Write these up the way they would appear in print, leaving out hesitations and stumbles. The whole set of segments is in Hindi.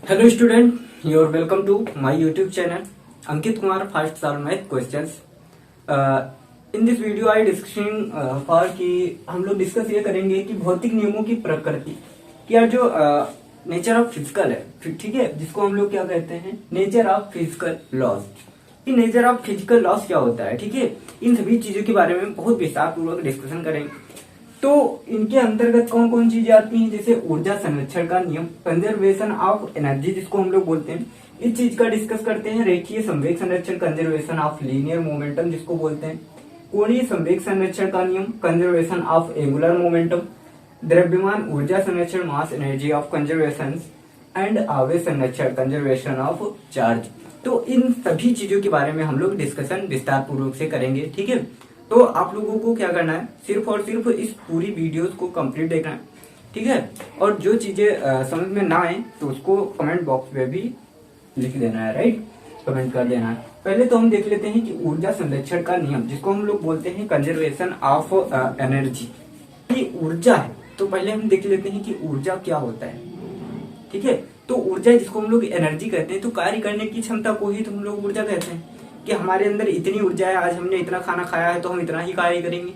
Hello student, you are welcome to my YouTube channel Ankit Kumar First Solve Math Questions. In this video I discussing for कि हम लोग डिस्कस ये करेंगे कि भौतिक नियमों की प्रकृति या जो नेचर ऑफ फिजिकल है, ठीक है, जिसको हम लोग क्या कहते हैं, नेचर ऑफ फिजिकल लॉज। कि नेचर ऑफ फिजिकल लॉज क्या होता है, ठीक है, इन सभी चीजों के बारे में बहुत विस्तार पूर्वक डिस्कशन करेंगे। तो इनके अंतर्गत कौन कौन चीजें आती हैं, जैसे ऊर्जा संरक्षण का नियम, कंजर्वेशन ऑफ एनर्जी जिसको हम लोग बोलते हैं, इस चीज का डिस्कस करते हैं। रेखीय संवेग संरक्षण, कंजर्वेशन ऑफ लीनियर मोमेंटम जिसको बोलते हैं। कोणीय संवेग संरक्षण का नियम, कंजर्वेशन ऑफ एंगुलर मोमेंटम। द्रव्यमान ऊर्जा संरक्षण, mass energy of conservation. And आवेश संरक्षण, कंजर्वेशन ऑफ चार्ज। तो इन सभी चीजों के बारे में हम लोग डिस्कशन विस्तार पूर्वक से करेंगे, ठीक है। तो आप लोगों को क्या करना है, सिर्फ और सिर्फ इस पूरी वीडियोस को कंप्लीट देखना है, ठीक है। और जो चीजें समझ में ना आए तो उसको कमेंट बॉक्स में भी लिख देना है, राइट, कमेंट कर देना है। पहले तो हम देख लेते हैं कि ऊर्जा संरक्षण का नियम जिसको हम लोग बोलते हैं कंजर्वेशन ऑफ एनर्जी, कि ऊर्जा है। तो पहले हम देख लेते हैं कि ऊर्जा क्या होता है, ठीक है। तो ऊर्जा जिसको हम लोग एनर्जी कहते हैं, तो कार्य करने की क्षमता को ही तो हम लोग ऊर्जा कहते हैं, कि हमारे अंदर इतनी ऊर्जा है, आज हमने इतना खाना खाया है तो हम इतना ही कार्य करेंगे,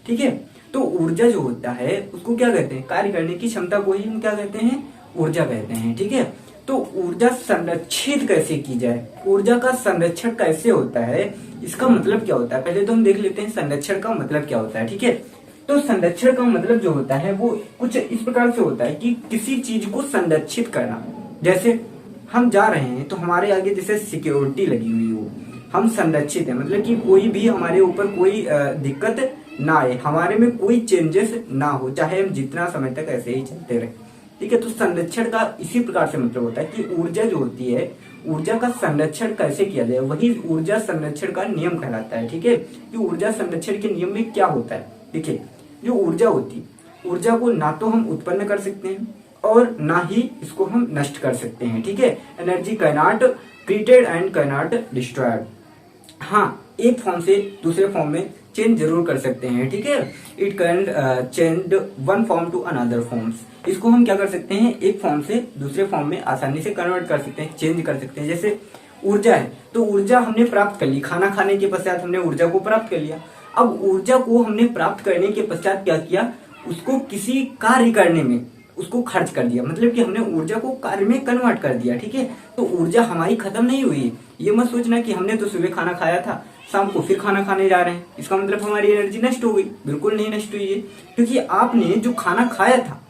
ठीक है। तो ऊर्जा जो होता है उसको क्या कहते हैं, कार्य करने की क्षमता को ही हम क्या कहते हैं, ऊर्जा कहते हैं, ठीक है। तो ऊर्जा संरक्षित कैसे की जाए, ऊर्जा का संरक्षण कैसे होता है, इसका मतलब क्या होता है, पहले तो हम देख लेते हैं संरक्षण का मतलब क्या होता है, ठीक है। तो संरक्षण का मतलब जो होता है वो कुछ इस प्रकार से होता है कि किसी चीज को संरक्षित करना। जैसे हम जा रहे हैं तो हमारे आगे जैसे सिक्योरिटी लगी हुई हो, हम संरक्षित है, मतलब कि कोई भी हमारे ऊपर कोई दिक्कत ना आए, हमारे में कोई चेंजेस ना हो, चाहे हम जितना समय तक ऐसे ही चलते रहे, ठीक है। तो संरक्षण का इसी प्रकार से मतलब होता है कि ऊर्जा जो होती है, ऊर्जा का संरक्षण कैसे किया जाए, वही ऊर्जा संरक्षण का नियम कहलाता है, ठीक है। कि ऊर्जा संरक्षण के नियम में क्या होता है, देखिए, जो ऊर्जा होती है, ऊर्जा को ना तो हम उत्पन्न कर सकते हैं और ना ही इसको हम नष्ट कर सकते हैं, ठीक है। Energy can not created and can not destroyed. हाँ, एक फॉर्म से दूसरे फॉर्म में चेंज जरूर कर सकते हैं, ठीक है। It can change one form to another forms. इसको हम क्या कर सकते हैं, एक फॉर्म से दूसरे फॉर्म में आसानी से कन्वर्ट कर सकते हैं, चेंज कर सकते हैं। जैसे ऊर्जा है, तो ऊर्जा हमने प्राप्त कर ली, खाना खाने के पश्चात हमने ऊर्जा को प्राप्त कर लिया। अब ऊर्जा को हमने प्राप्त करने के पश्चात क्या किया, उसको किसी कार्य करने में उसको खर्च कर दिया, मतलब कि हमने ऊर्जा को कार्य में कन्वर्ट कर दिया, ठीक है। तो ऊर्जा हमारी खत्म नहीं हुई। ये मत सोचना कि हमने तो सुबह खाना खाया था, शाम को फिर खाना खाने जा रहे हैं, इसका मतलब हमारी एनर्जी नष्ट हो गई। बिल्कुल नहीं नष्ट हुई है, क्योंकि आपने जो खाना खाया था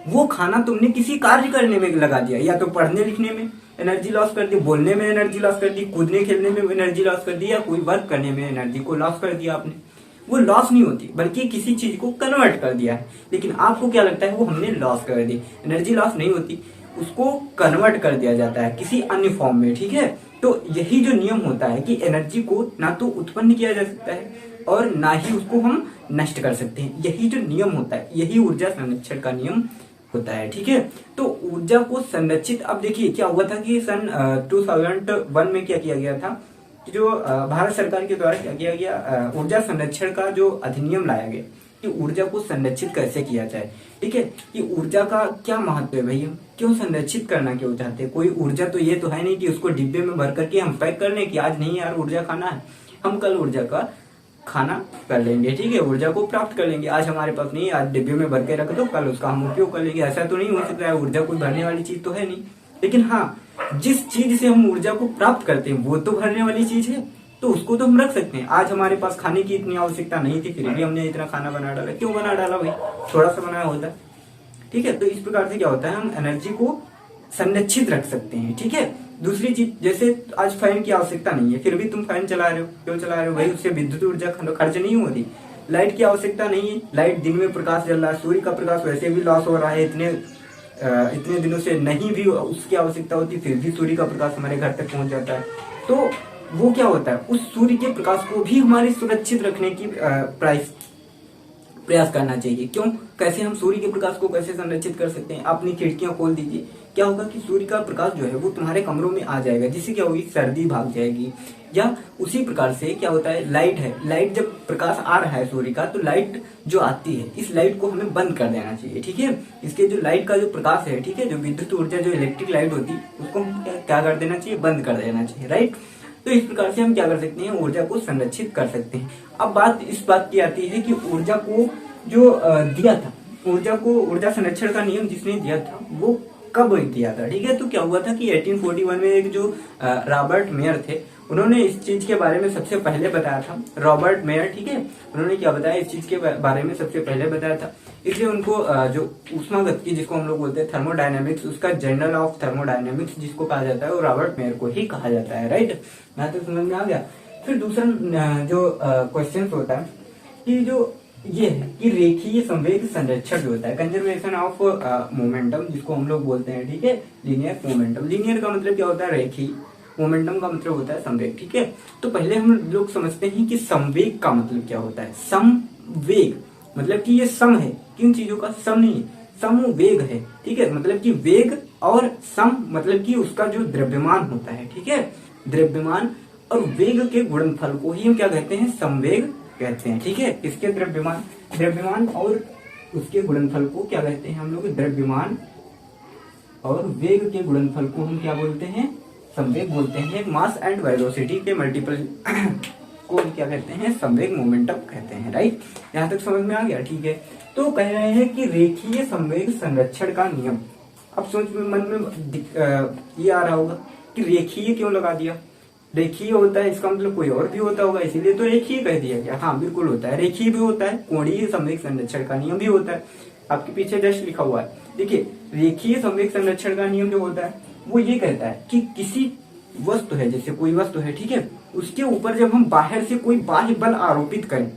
वो खाना तुमने किसी कार्य करने में लगा दिया, या तो पढ़ने लिखने में एनर्जी लॉस कर दी, बोलने में एनर्जी लॉस कर दी, कूदने खेलने में एनर्जी लॉस कर दी, या कोई वर्क करने में एनर्जी को लॉस कर दिया आपने। वो लॉस नहीं होती, बल्कि किसी चीज को कन्वर्ट कर दिया है, लेकिन आपको क्या लगता है वो हमने लॉस कर दी। एनर्जी लॉस नहीं होती, उसको कन्वर्ट कर दिया जाता है किसी अन्य फॉर्म में, ठीक है। तो यही जो नियम होता है कि एनर्जी को ना तो उत्पन्न किया जा सकता है और ना ही उसको हम नष्ट कर सकते हैं, यही जो नियम होता है, यही ऊर्जा संरक्षण का नियम होता है, ठीक है। तो ऊर्जा को संरक्षित, अब देखिए क्या हुआ था कि सन 2001 में क्या किया गया था, जो भारत सरकार के द्वारा क्या किया गया, ऊर्जा संरक्षण का जो अधिनियम लाया गया कि ऊर्जा को संरक्षित कैसे किया जाए, ठीक है। कि ऊर्जा का क्या महत्व है भैया, क्यों संरक्षित करना क्यों चाहते हैं। कोई ऊर्जा तो ये तो है नहीं कि उसको डिब्बे में भर करके हम पैक कर लें कि आज नहीं यार ऊर्जा खाना है, हम कल ऊर्जा का खाना कर लेंगे, ठीक है, ऊर्जा को प्राप्त कर लेंगे। आज हमारे पास नहीं, आज डिब्बे में भर के रख दो, कल उसका हम उपयोग कर लेंगे, ऐसा तो नहीं हो सकता है। ऊर्जा कोई भरने वाली चीज तो है नहीं, लेकिन हाँ, जिस चीज से हम ऊर्जा को प्राप्त करते हैं वो तो भरने वाली चीज है, तो उसको तो हम रख सकते हैं। आज हमारे पास खाने की इतनी आवश्यकता नहीं थी, फिर भी हमने इतना खाना बना डाला, क्यों बना डाला भाई, थोड़ा सा बनाया होता, ठीक है। तो इस प्रकार से क्या होता है, हम एनर्जी को संरक्षित रख सकते हैं, ठीक है। दूसरी चीज, जैसे आज फैन की आवश्यकता नहीं है, फिर भी तुम फैन चला रहे हो, क्यों चला रहे हो भाई, उससे विद्युत ऊर्जा खर्च नहीं हो रही। लाइट की आवश्यकता नहीं है, लाइट दिन में प्रकाश जल रहा है, सूर्य का प्रकाश वैसे भी लॉस हो रहा है, इतने दिनों से नहीं भी उसकी आवश्यकता होती, फिर भी सूर्य का प्रकाश हमारे घर तक पहुंच जाता है। तो वो क्या होता है, उस सूर्य के प्रकाश को भी हमारे सुरक्षित रखने की प्रयास करना चाहिए। क्यों, कैसे हम सूर्य के प्रकाश को कैसे संरक्षित कर सकते हैं, अपनी खिड़कियां खोल दीजिए, क्या होगा कि सूर्य का प्रकाश जो है वो तुम्हारे कमरों में आ जाएगा, जिससे क्या होगी, सर्दी भाग जाएगी। या उसी प्रकार से क्या होता है, लाइट है, लाइट जब प्रकाश आ रहा है सूर्य का, तो लाइट जो आती है, इस लाइट को हमें बंद कर देना चाहिए, ठीक है। इसके जो लाइट का जो प्रकाश है, ठीक है, जो विद्युत ऊर्जा, जो इलेक्ट्रिक लाइट होती है, उसको हम क्या कर देना चाहिए, बंद कर देना चाहिए, राइट। तो इस प्रकार से हम क्या कर सकते हैं, ऊर्जा को संरक्षित कर सकते हैं। अब बात इस बात की आती है कि ऊर्जा को जो दिया था, ऊर्जा संरक्षण का नियम जिसने दिया था वो कब दिया था, ठीक है। तो क्या हुआ था कि 1841 में एक जो रॉबर्ट मेयर थे, उन्होंने इस चीज के बारे में सबसे पहले बताया था। रॉबर्ट मेयर, ठीक है, उन्होंने क्या बताया, इस चीज के बारे में सबसे पहले बताया था। इसलिए उनको जो ऊष्मागतिकी जिसको हम लोग बोलते हैं थर्मोडायनेमिक्स, उसका जर्नल ऑफ थर्मोडायनेमिक्स जिसको कहा जाता है, वो रॉबर्ट मेयर को ही कहा जाता है, राइट। यहाँ तक समझ में आ गया। फिर दूसरा जो क्वेश्चन होता है कि जो ये है कि रेखीय संवेग संरक्षण जो होता है, कंजर्वेशन ऑफ मोमेंटम जिसको हम लोग बोलते हैं, ठीक है, लीनियर मोमेंटम। लीनियर का मतलब क्या होता है, रेखीय, मोमेंटम का मतलब होता है संवेग, ठीक है। तो पहले हम लोग समझते हैं कि संवेग का मतलब क्या होता है। संवेग मतलब कि ये सम है, किन चीजों का, सम नहीं है, समवेग है, ठीक है। मतलब कि वेग और सम मतलब कि उसका जो द्रव्यमान होता है, ठीक है, द्रव्यमान और वेग के गुणनफल को ही हम क्या कहते हैं, संवेग कहते हैं, ठीक है। इसके द्रव्यमान और उसके गुणनफल को क्या कहते हैं हम लोग, द्रव्यमान और वेग के गुणनफल को हम क्या बोलते हैं, संवेग बोलते हैं। मास एंड वेलोसिटी के मल्टीपल को क्या कहते हैं, संवेग मोमेंटम कहते हैं, राइट। यहाँ तक समझ में आ गया, ठीक है। तो कह रहे हैं कि रेखीय संवेग संरक्षण का नियम। अब सोच में मन में ये आ रहा होगा कि रेखीय क्यों लगा दिया, रेखीय होता है इसका मतलब कोई और भी होता होगा, इसीलिए तो रेखीय कह दिया गया। हाँ बिल्कुल होता है, रेखीय भी होता है, कोणीय संवेग संरक्षण का नियम भी होता है। आपके पीछे जस्ट लिखा हुआ है, देखिए, रेखीय संवेग संरक्षण का नियम जो होता है वो ये कहता है कि किसी वस्तु है, जैसे कोई वस्तु है, ठीक है, उसके ऊपर जब हम बाहर से कोई बाह्य बल आरोपित करें,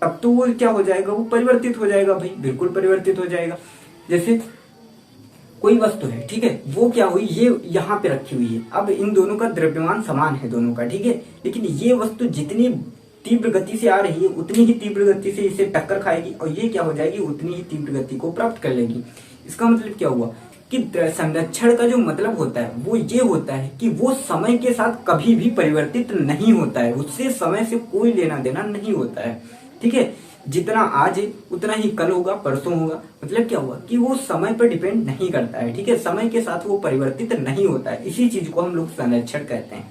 तब तो वो क्या हो जाएगा, वो परिवर्तित हो जाएगा भाई, बिल्कुल परिवर्तित हो जाएगा। जैसे कोई वस्तु है, ठीक है, वो क्या हुई, ये यहाँ पे रखी हुई है। अब इन दोनों का द्रव्यमान समान है दोनों का, ठीक है, लेकिन ये वस्तु जितनी तीव्र गति से आ रही है, उतनी ही तीव्र गति से इसे टक्कर खाएगी, और ये क्या हो जाएगी, उतनी ही तीव्र गति को प्राप्त कर लेगी। इसका मतलब क्या हुआ कि संरक्षण का जो मतलब होता है वो ये होता है कि वो समय के साथ कभी भी परिवर्तित नहीं होता है, उससे समय से कोई लेना देना नहीं होता है, ठीक है। जितना आज है उतना ही कल होगा, परसों होगा। मतलब क्या हुआ कि वो समय पर डिपेंड नहीं करता है, ठीक है, समय के साथ वो परिवर्तित नहीं होता है। इसी चीज को हम लोग संरक्षण कहते हैं,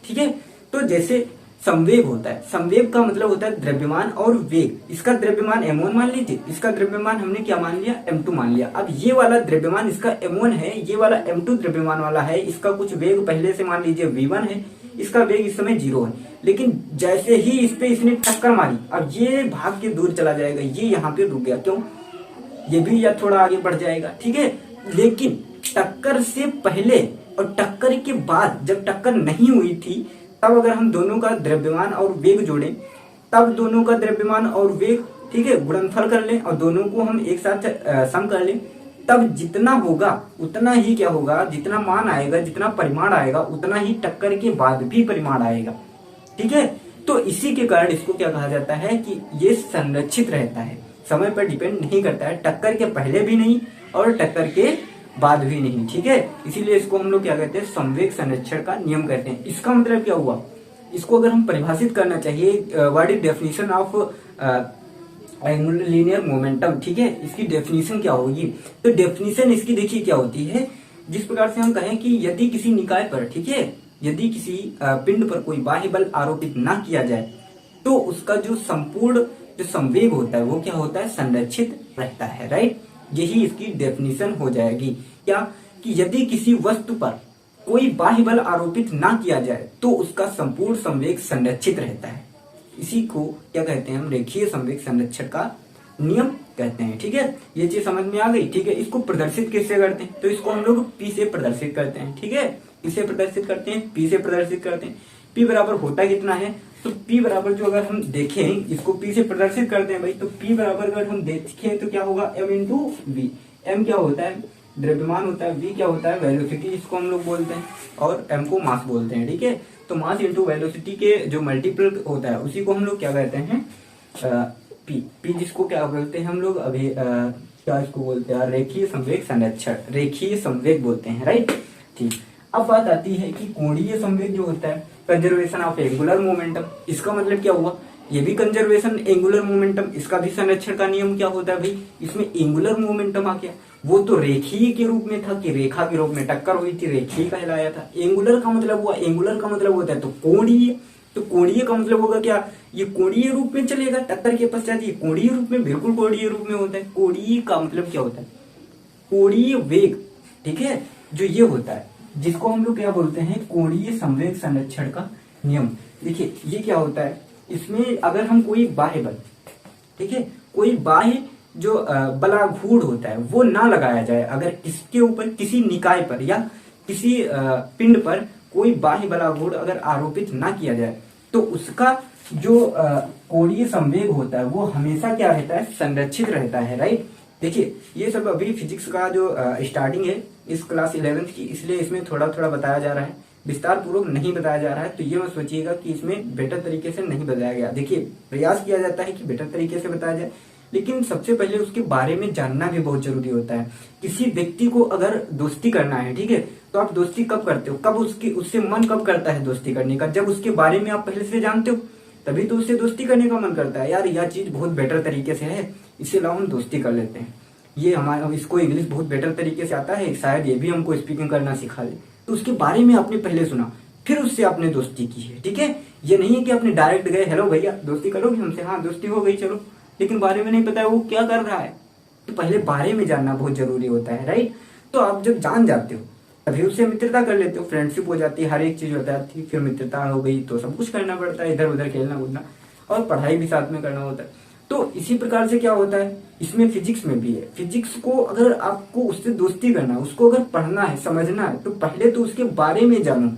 ठीक है। तो जैसे संवेग होता है, संवेग का मतलब होता है द्रव्यमान और वेग। इसका द्रव्यमान m1 मान लीजिए, इसका द्रव्यमान हमने क्या मान लिया, m2 मान लिया। अब ये वाला द्रव्यमान इसका m1 है, ये वाला m2 द्रव्यमान वाला है, इसका कुछ वेग पहले से मान लीजिए v1 है, इसका वेग इस समय 0 है। लेकिन जैसे ही इस पे इसने टक्कर मारी, अब ये भाग के दूर चला जाएगा, ये यहाँ पे रुक गया, क्यों, ये भी या थोड़ा आगे बढ़ जाएगा, ठीक है। लेकिन टक्कर से पहले और टक्कर के बाद, जब टक्कर नहीं हुई थी, तब अगर हम दोनों का द्रव्यमान और वेग जोड़ें, तब दोनों का द्रव्यमान और वेग, ठीक है, गुणनफल कर लें और दोनों को हम एक साथ सम कर लें, तब जितना होगा उतना ही क्या होगा, जितना मान आएगा, जितना परिमाण आएगा, उतना ही टक्कर के बाद भी परिमाण आएगा, ठीक है। तो इसी के कारण इसको क्या कहा जाता है कि ये संरक्षित रहता है, समय पर डिपेंड नहीं करता है, टक्कर के पहले भी नहीं और टक्कर के बाद भी नहीं, ठीक है। इसीलिए इसको हम लोग क्या कहते हैं, संवेग संरक्षण का नियम कहते हैं। इसका मतलब क्या हुआ, इसको अगर हम परिभाषित करना चाहिए, what is definition of linear momentum, ठीक है, इसकी डेफिनेशन क्या होगी। तो डेफिनेशन इसकी देखिए क्या होती है, जिस प्रकार से हम कहें कि यदि किसी निकाय पर, ठीक है, यदि किसी पिंड पर कोई बाह्य बल आरोपित ना किया जाए, तो उसका जो संपूर्ण जो संवेग होता है वो क्या होता है, संरक्षित रहता है, राइट। यही इसकी डेफिनेशन हो जाएगी, क्या, कि यदि किसी वस्तु पर कोई बाह्य बल आरोपित ना किया जाए तो उसका संपूर्ण संवेग संरक्षित रहता है। इसी को क्या कहते हैं हम, रेखीय संवेग संरक्षण का नियम कहते हैं, ठीक है। ये चीज समझ में आ गई, ठीक है। इसको प्रदर्शित किससे करते हैं, तो इसको हम लोग P से प्रदर्शित करते हैं, ठीक है। इसे प्रदर्शित करते हैं, P से प्रदर्शित करते हैं। P बराबर होता कितना है, तो P बराबर जो अगर हम देखें, इसको P से प्रदर्शित करते हैं भाई, तो P बराबर अगर हम देखें तो क्या होगा, m इंटू वी। m क्या होता है, द्रव्यमान होता है, v क्या होता है, वेलोसिटी जिसको हम लोग बोलते हैं, और m को मास बोलते हैं, ठीक है। तो मास इंटू वेलोसिटी के जो मल्टीपल होता है उसी को हम लोग क्या कहते हैं, p जिसको क्या बोलते हैं हम लोग, अभी क्या इसको बोलते हैं, रेखीय संवेग संरक्षण, रेखीय संवेग बोलते हैं, राइट। ठीक, अब बात आती है कि कोणीय संवेग जो होता है, कंजर्वेशन ऑफ एंगुलर मोमेंटम, इसका मतलब क्या हुआ, ये भी कंजर्वेशन एंगुलर मोमेंटम, इसका भी संरक्षण का नियम क्या होता है भाई, इसमें एंगुलर मोमेंटम आ गया। वो तो रेखीय के रूप में था कि रेखा के रूप में टक्कर हुई थी, रेखीय कहलाया था। एंगुलर का मतलब हुआ, एंगुलर का मतलब होता है तो कोणीय, तो कोणीय का मतलब होगा क्या, ये कोणीय रूप में चलेगा टक्कर के पश्चात, ये कोणीय रूप में, बिल्कुल कोणीय रूप में होता है। कोणीय का मतलब क्या होता है, कोणीय वेग, ठीक है, जो ये होता है जिसको हम लोग क्या बोलते हैं, कोणीय संवेग संरक्षण का नियम। देखिए ये क्या होता है, इसमें अगर हम कोई बाह्य बल, ठीक है, कोई बाह्य जो बलाघूर्ण होता है वो ना लगाया जाए, अगर इसके ऊपर किसी निकाय पर या किसी पिंड पर कोई बाह्य बलाघूर्ण अगर आरोपित ना किया जाए, तो उसका जो कोणीय संवेग होता है वो हमेशा क्या रहता है, संरक्षित रहता है, राइट। देखिए ये सब अभी फिजिक्स का जो स्टार्टिंग है इस क्लास 11th की, इसलिए इसमें थोड़ा थोड़ा बताया जा रहा है, विस्तार पूर्वक नहीं बताया जा रहा है। तो ये मत सोचिएगा कि इसमें बेटर तरीके से नहीं बताया गया। देखिए प्रयास किया जाता है कि बेटर तरीके से बताया जाए, लेकिन सबसे पहले उसके बारे में जानना भी बहुत जरूरी होता है। किसी व्यक्ति को अगर दोस्ती करना है, ठीक है, तो आप दोस्ती कब करते हो, कब उससे मन कब करता है दोस्ती करने का, जब उसके बारे में आप पहले से जानते हो, तभी तो उससे दोस्ती करने का मन करता है। यार यह चीज बहुत बेटर तरीके से है, इससे लाओ हम दोस्ती कर लेते हैं, ये हमारा, इसको इंग्लिश बहुत बेटर तरीके से आता है, शायद ये भी हमको स्पीकिंग करना सिखा ले। तो उसके बारे में आपने पहले सुना, फिर उससे आपने दोस्ती की है, ठीक है। ये नहीं है कि आपने डायरेक्ट गए, हेलो भैया दोस्ती करोगे हमसे, हाँ दोस्ती हो गई चलो, लेकिन बारे में नहीं पता है वो क्या कर रहा है। तो पहले बारे में जानना बहुत जरूरी होता है, राइट। तो आप जब जान जाते हो तभी उससे मित्रता कर लेते हो, फ्रेंडशिप हो जाती है, हर एक चीज हो जाती है, फिर मित्रता हो गई तो सब कुछ करना पड़ता है, इधर उधर खेलना कूदना और पढ़ाई भी साथ में करना होता है। तो इसी प्रकार से क्या होता है, इसमें फिजिक्स में भी है। फिजिक्स को अगर आपको उससे दोस्ती करना है, उसको अगर पढ़ना है, समझना है, तो पहले तो उसके बारे में जानो।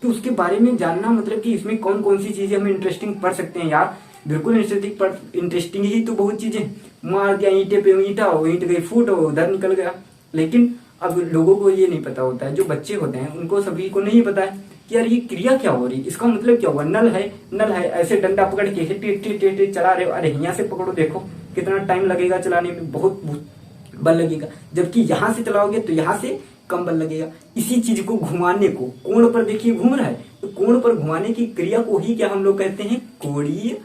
तो उसके बारे में जानना मतलब कि इसमें कौन कौन सी चीजें हमें इंटरेस्टिंग पढ़ सकते हैं। यार बिल्कुल इंटरेस्टिंग ही तो बहुत चीजें, मार दिया ईंटे पे ईंटा हो, ईंट गई फूट हो, उधर निकल गया। लेकिन अब लोगों को ये नहीं पता होता है, जो बच्चे होते हैं उनको सभी को नहीं पता है कि यार ये क्रिया क्या हो रही है, इसका मतलब क्या हुआ, नल है ऐसे डंडा पकड़ के टेट चला रहे हो, अरे यहाँ से पकड़ो, देखो कितना टाइम लगेगा चलाने में, बहुत बल लगेगा, जबकि यहाँ से चलाओगे तो यहाँ से कम बल लगेगा। इसी चीज को घुमाने को, कोण पर देखिए घूम रहा है, तो कोण पर घुमाने की क्रिया को ही क्या हम लोग कहते हैं, कोणीय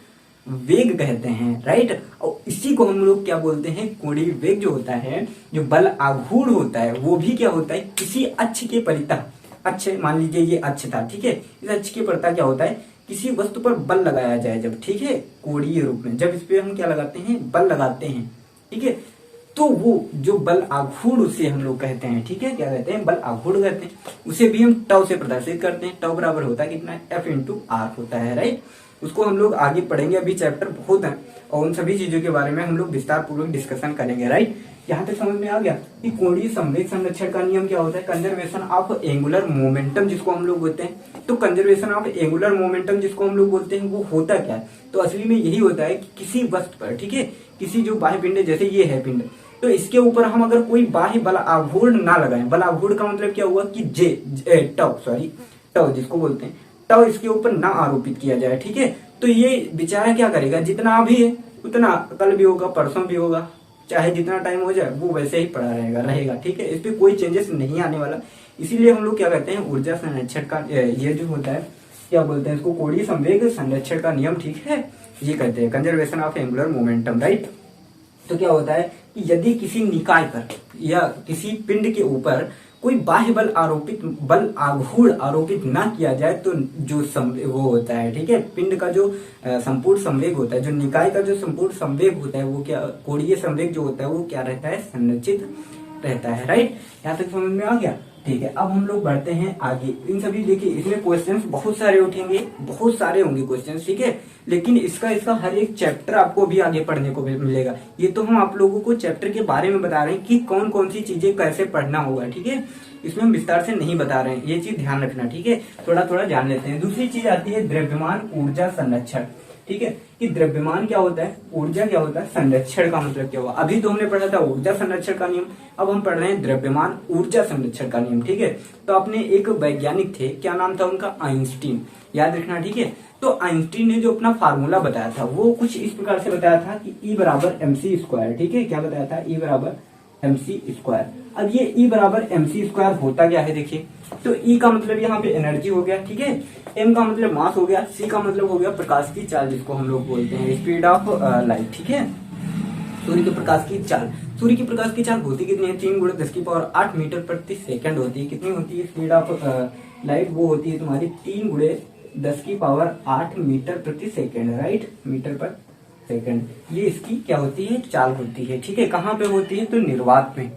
वेग कहते हैं, राइट। और इसी को हम लोग क्या बोलते हैं, कोणीय वेग जो होता है, जो बल आघूर्ण होता है, वो भी क्या होता है, किसी अक्ष के परितः, अक्ष मान लीजिए ये अक्ष था, ठीक है, इस अक्ष के परितः क्या होता है, किसी वस्तु पर बल लगाया जाए जब, ठीक है, कोणीय रूप में, जब इस पे हम क्या लगाते हैं, बल लगाते हैं, ठीक है, तो वो जो बल आघूर्ण उसे हम लोग कहते हैं, ठीक है, क्या कहते हैं, बल आघूर्ण कहते हैं। उसे भी हम टाउ से प्रदर्शित करते हैं, टाउ बराबर होता है कितना, F/R होता है, राइट। उसको हम लोग आगे पढ़ेंगे, अभी चैप्टर बहुत है और उन सभी चीजों के बारे में हम लोग विस्तार पूर्वक डिस्कशन करेंगे, राइट। यहाँ तक समझ में आ गया कि कोणीय संवेग संरक्षण का नियम क्या होता है, कंजर्वेशन ऑफ एंगुलर मोमेंटम जिसको हम लोग बोलते हैं। तो कंजर्वेशन ऑफ एंगुलर मोमेंटम जिसको हम लोग बोलते हैं, वो होता क्या है, तो असली में यही होता है कि किसी वस्तु पर, ठीक है, किसी जो बाह्य पिंड है, जैसे ये है पिंड, तो इसके ऊपर हम अगर कोई बाह्य बल आघूर्ण ना लगाएं, बल आघूर्ण का मतलब क्या हुआ कि टाउ जिसको बोलते हैं, टाउ इसके ऊपर ना आरोपित किया जाए, ठीक है, तो ये बेचारा क्या करेगा, जितना अभी है उतना कल भी होगा, परसों भी होगा, चाहे जितना टाइम हो जाए वो वैसे ही पड़ा रहेगा, ठीक है, इस पे कोई चेंजेस नहीं आने वाला। इसीलिए हम लोग क्या कहते हैं, ऊर्जा संरक्षण का ये जो होता है, क्या बोलते हैं इसको, कोणीय संवेग संरक्षण का नियम, ठीक है, ये कहते हैं conservation of angular momentum, right. तो क्या होता है कि यदि किसी निकाय पर या किसी पिंड के ऊपर कोई बाह्य बल आघूर्ण आरोपित ना किया जाए, तो जो वो होता है, ठीक है, पिंड का जो संपूर्ण संवेग होता है, जो निकाय का जो संपूर्ण संवेग होता है, वो क्या, कोणीय संवेग जो होता है वो क्या रहता है, संरक्षित रहता है, राइट। यहाँ तक समझ में आ गया, ठीक है। अब हम लोग बढ़ते हैं आगे। इन सभी देखिए इसमें क्वेश्चंस बहुत सारे उठेंगे, बहुत सारे होंगे क्वेश्चंस, ठीक है, लेकिन इसका हर एक चैप्टर आपको भी आगे पढ़ने को मिलेगा। ये तो हम आप लोगों को चैप्टर के बारे में बता रहे हैं कि कौन कौन सी चीजें कैसे पढ़ना होगा, ठीक है, इसमें हम विस्तार से नहीं बता रहे हैं, ये चीज ध्यान रखना, ठीक है, थोड़ा थोड़ा जान लेते हैं। दूसरी चीज आती है द्रव्यमान ऊर्जा संरक्षण। ठीक है, कि द्रव्यमान क्या होता है, ऊर्जा क्या होता है, संरक्षण का मतलब क्या हुआ। अभी तो हमने पढ़ा था ऊर्जा संरक्षण का नियम, अब हम पढ़ रहे हैं द्रव्यमान ऊर्जा संरक्षण का नियम। ठीक है, तो आपने एक वैज्ञानिक थे, क्या नाम था उनका, आइंस्टीन, याद रखना। ठीक है, तो आइंस्टीन ने जो अपना फार्मूला बताया था वो कुछ इस प्रकार से बताया था कि E बराबर MC स्क्वायर। ठीक है, क्या बताया था, E बराबर MC स्क्वायर। अब ये E बराबर MC स्क्वायर होता क्या है, देखिए, तो E का मतलब यहाँ पे एनर्जी हो गया, ठीक है, M का मतलब मास हो गया, C का मतलब हो गया प्रकाश की चाल, जिसको हम लोग बोलते हैं स्पीड ऑफ लाइट। ठीक है, सूर्य के प्रकाश की चाल, सूर्य की प्रकाश की चाल होती कितनी है, 3 × 10⁸ मीटर प्रति सेकंड होती है। कितनी होती है स्पीड ऑफ लाइट, वो होती है तुम्हारी 3 × 10⁸ मीटर प्रति सेकंड, राइट, मीटर पर सेकंड। ये इसकी क्या होती है, चाल होती है। ठीक है, कहाँ पे होती है, तो निर्वात में।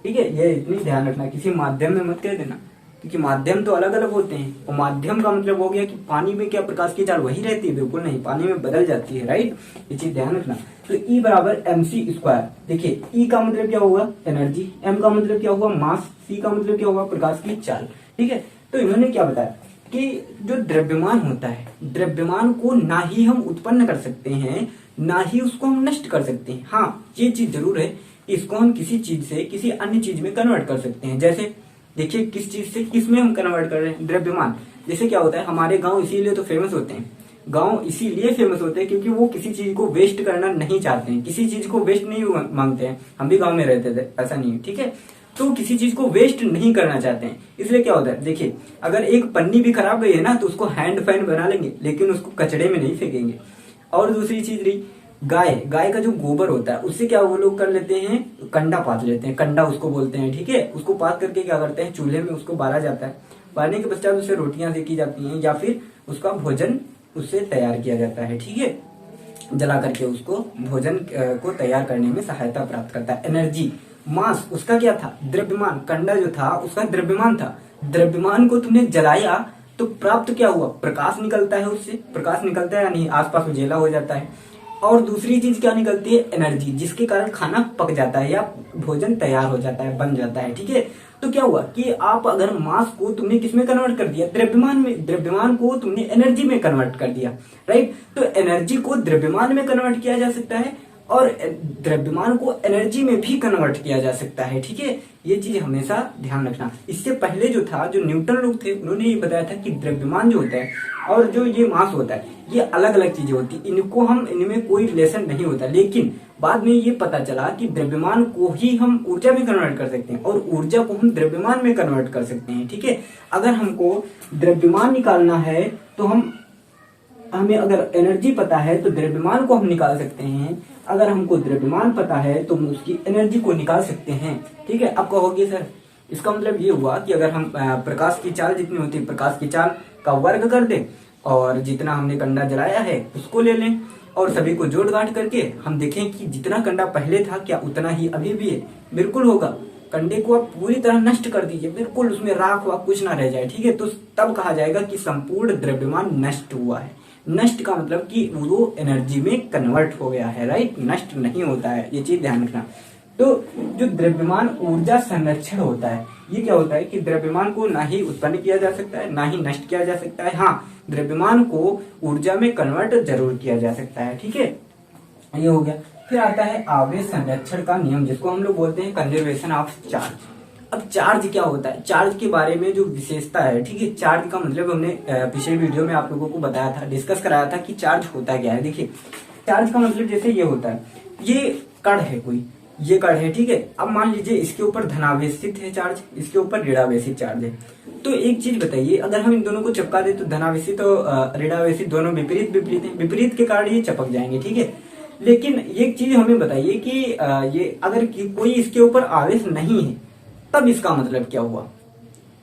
ठीक है, ये इतनी ध्यान रखना, किसी माध्यम में मत कह देना, क्योंकि माध्यम तो अलग अलग होते हैं। और माध्यम का मतलब हो गया कि पानी में क्या प्रकाश की चाल वही रहती है, बिल्कुल नहीं, पानी में बदल जाती है, राइट, ये चीज ध्यान रखना। तो E बराबर MC स्क्वायर, देखिए E का मतलब क्या हुआ, एनर्जी, M का मतलब क्या हुआ, मास, C का मतलब क्या हुआ, प्रकाश की चाल। ठीक है, तो इन्होंने क्या बताया कि जो द्रव्यमान होता है, द्रव्यमान को ना ही हम उत्पन्न कर सकते हैं, ना ही उसको हम नष्ट कर सकते हैं। हाँ, ये चीज जरूर है, इसको हम किसी चीज से किसी अन्य चीज में कन्वर्ट कर सकते हैं। जैसे देखिए, किस चीज से किस में हम कन्वर्ट कर रहे हैं, द्रव्यमान। जैसे क्या होता है, हमारे गांव इसीलिए तो फेमस होते हैं, गांव इसीलिए फेमस होते हैं क्योंकि वो किसी चीज को वेस्ट करना नहीं चाहते हैं, किसी चीज को वेस्ट नहीं मांगते हैं। हम भी गांव में रहते थे, ऐसा नहीं है, ठीक है, तो किसी चीज को वेस्ट नहीं करना चाहते हैं। इसलिए क्या होता है, देखिए, अगर एक पन्नी भी खराब गई है ना, तो उसको हैंड फैन बना लेंगे, लेकिन उसको कचड़े में नहीं फेंकेंगे। और दूसरी चीज रही, गाय का जो गोबर होता है, उससे क्या वो लोग कर लेते हैं, कंडा पात लेते हैं, कंडा उसको बोलते हैं। ठीक है, उसको पात करके क्या करते हैं, चूल्हे में उसको बाला जाता है, बालने के पश्चात उससे रोटियां सेकी जाती हैं, या फिर उसका भोजन उससे तैयार किया जाता है। ठीक है, जला करके उसको भोजन को तैयार करने में सहायता प्राप्त करता है। एनर्जी, मास, उसका क्या था, द्रव्यमान, कंडा जो था उसका द्रव्यमान था। द्रव्यमान को तुमने जलाया तो प्राप्त क्या हुआ, प्रकाश निकलता है, उससे प्रकाश निकलता है, यानी आसपास उजेला हो जाता है। और दूसरी चीज क्या निकलती है, एनर्जी, जिसके कारण खाना पक जाता है या भोजन तैयार हो जाता है, बन जाता है। ठीक है, तो क्या हुआ कि आप अगर मास को तुमने किस में कन्वर्ट कर दिया, द्रव्यमान में, द्रव्यमान को तुमने एनर्जी में कन्वर्ट कर दिया, राइट। तो एनर्जी को द्रव्यमान में कन्वर्ट किया जा सकता है और द्रव्यमान को एनर्जी में भी कन्वर्ट किया जा सकता है। ठीक है, ये चीज हमेशा ध्यान रखना। इससे पहले जो था, जो न्यूटन लोग थे, उन्होंने ये बताया था कि द्रव्यमान जो होता है और जो ये मास होता है, ये अलग अलग चीजें होती, इनमें कोई रिलेशन नहीं होता। लेकिन बाद में ये पता चला कि द्रव्यमान को ही हम ऊर्जा में कन्वर्ट कर सकते हैं और ऊर्जा को हम द्रव्यमान में कन्वर्ट कर सकते हैं। ठीक है, अगर हमको द्रव्यमान निकालना है तो हमें अगर एनर्जी पता है तो द्रव्यमान को हम निकाल सकते हैं, अगर हमको द्रव्यमान पता है तो हम उसकी एनर्जी को निकाल सकते हैं। ठीक है, अब कहोगे सर इसका मतलब ये हुआ कि अगर हम प्रकाश की चाल जितनी होती है, प्रकाश की चाल का वर्ग कर दें और जितना हमने कंडा जलाया है उसको ले लें और सभी को जोड़ घाट करके हम देखें कि जितना कंडा पहले था क्या उतना ही अभी भी है, बिल्कुल होगा। कंडे को आप पूरी तरह नष्ट कर दीजिए, बिल्कुल उसमें राख वा कुछ ना रह जाए। ठीक है, तो तब कहा जाएगा कि संपूर्ण द्रव्यमान नष्ट हुआ है। नष्ट का मतलब कि वो एनर्जी में कन्वर्ट हो गया है, राइट, नष्ट नहीं होता है, ये चीज ध्यान रखना। तो जो द्रव्यमान ऊर्जा संरक्षण होता है, ये क्या होता है कि द्रव्यमान को ना ही उत्पन्न किया जा सकता है, ना ही नष्ट किया जा सकता है। हाँ, द्रव्यमान को ऊर्जा में कन्वर्ट जरूर किया जा सकता है। ठीक है, ये हो गया। फिर आता है आवेश संरक्षण का नियम, जिसको हम लोग बोलते हैं कंजर्वेशन ऑफ चार्ज। अब चार्ज क्या होता है, चार्ज के बारे में जो विशेषता है, ठीक है, चार्ज का मतलब हमने पिछले वीडियो में आप लोगों को बताया था, डिस्कस कराया था कि चार्ज होता क्या है। देखिए, चार्ज का मतलब जैसे ये होता है, ये कण है कोई, ये कण है, ठीक है। अब मान लीजिए इसके ऊपर धनावेशित है चार्ज, इसके ऊपर ऋणावेशित चार्ज है। तो एक चीज बताइए, अगर हम इन दोनों को चिपका दे तो धनावेशित और ऋणावेशित दोनों विपरीत विपरीत है, विपरीत के कारण ये चिपक जाएंगे। ठीक है, लेकिन एक चीज हमें बताइए कि ये अगर कोई इसके ऊपर आवेश नहीं है तब इसका मतलब क्या हुआ।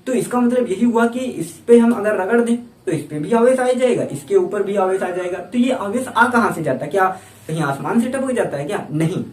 तो इसका मतलब यही हुआ कि इस पे हम अगर रगड़ दें तो इस पे भी आवेश आ जाएगा, इसके ऊपर भी आवेश आ जाएगा। तो ये आवेश आ कहां से जाता है, क्या कहीं आसमान से टपक जाता है क्या, नहीं।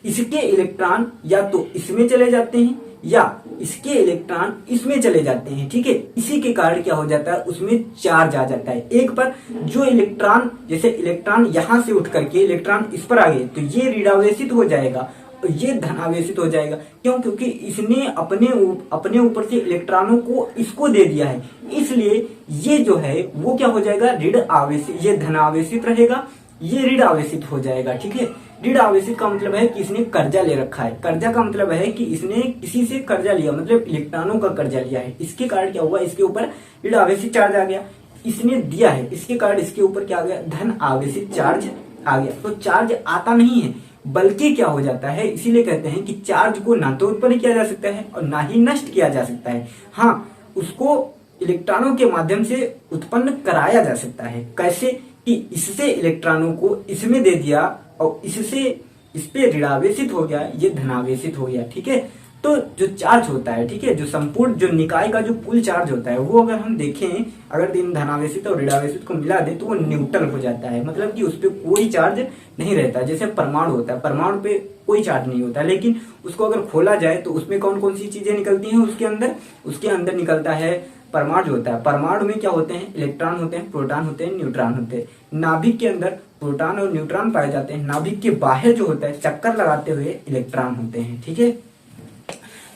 इसके इलेक्ट्रॉन या तो इसमें चले जाते हैं या इसके इलेक्ट्रॉन इसमें चले जाते हैं। ठीक है, इसी के कारण क्या हो जाता है, उसमें चार्ज आ जाता है एक पर। जो इलेक्ट्रॉन, जैसे इलेक्ट्रॉन यहां से उठ करके इलेक्ट्रॉन इस पर आ गए तो ये ऋणावेशित हो जाएगा, ये धनावेशित हो जाएगा। क्यों? क्योंकि इसने अपने ऊपर से इलेक्ट्रॉनों को इसको दे दिया है, इसलिए ये जो है वो क्या हो जाएगा, ऋण आवेशित। ये धनावेशित रहेगा, ये ऋण आवेशित हो जाएगा। ठीक है, ऋण आवेशित का मतलब है कि इसने कर्जा ले रखा है। कर्जा का मतलब है कि इसने किसी से कर्जा लिया, मतलब इलेक्ट्रॉनों का कर्जा लिया है। इसके कारण क्या हुआ, इसके ऊपर ऋण आवेशित चार्ज आ गया। इसने दिया है, इसके कारण इसके ऊपर क्या आ गया, धन आवेशित चार्ज आ गया। तो चार्ज आता नहीं है, बल्कि क्या हो जाता है, इसीलिए कहते हैं कि चार्ज को ना तो उत्पन्न किया जा सकता है और ना ही नष्ट किया जा सकता है। हाँ, उसको इलेक्ट्रॉनों के माध्यम से उत्पन्न कराया जा सकता है। कैसे? कि इससे इलेक्ट्रॉनों को इसमें दे दिया और इससे इस पे ऋणावेशित हो गया, ये धनावेशित हो गया। ठीक है, तो जो चार्ज होता है, ठीक है, जो संपूर्ण जो निकाय का जो कुल चार्ज होता है, वो अगर हम देखें, अगर इन धनावेशित और ऋणावेशित को मिला दे तो वो न्यूट्रल हो जाता है। मतलब कि उस पर कोई चार्ज नहीं रहता। जैसे परमाणु होता है, परमाणु पे कोई चार्ज नहीं होता, लेकिन उसको अगर खोला जाए तो उसमें कौन कौन सी चीजें निकलती हैं उसके अंदर निकलता है परमाणु होता है। परमाणु में क्या होते हैं, इलेक्ट्रॉन होते हैं, प्रोटॉन होते हैं, न्यूट्रॉन होते हैं। नाभिक के अंदर प्रोटॉन और न्यूट्रॉन पाए जाते हैं। नाभिक के बाहर जो होता है चक्कर लगाते हुए इलेक्ट्रॉन होते हैं। ठीक है,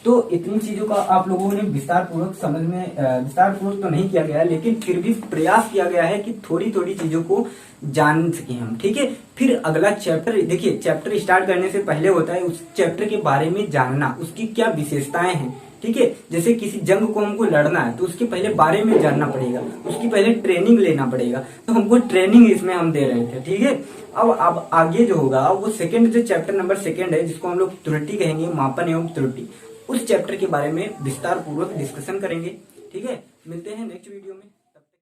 तो इतनी चीजों का आप लोगों ने विस्तार पूर्वक तो नहीं किया गया, लेकिन फिर भी प्रयास किया गया है कि थोड़ी थोड़ी चीजों को जान सके हम। ठीक है, फिर अगला चैप्टर देखिए, चैप्टर स्टार्ट करने से पहले होता है उस चैप्टर के बारे में जानना, उसकी क्या विशेषताएं हैं। ठीक है, जैसे किसी जंग को हमको लड़ना है तो उसके पहले बारे में जानना पड़ेगा, उसकी पहले ट्रेनिंग लेना पड़ेगा। तो हमको ट्रेनिंग इसमें हम दे रहे थे। ठीक है, अब आगे जो होगा वो सेकंड, जो चैप्टर नंबर 2 है, जिसको हम लोग त्रुटि कहेंगे, मापन एवं त्रुटि, उस चैप्टर के बारे में विस्तार पूर्वक डिस्कशन करेंगे। ठीक है, मिलते हैं नेक्स्ट वीडियो में।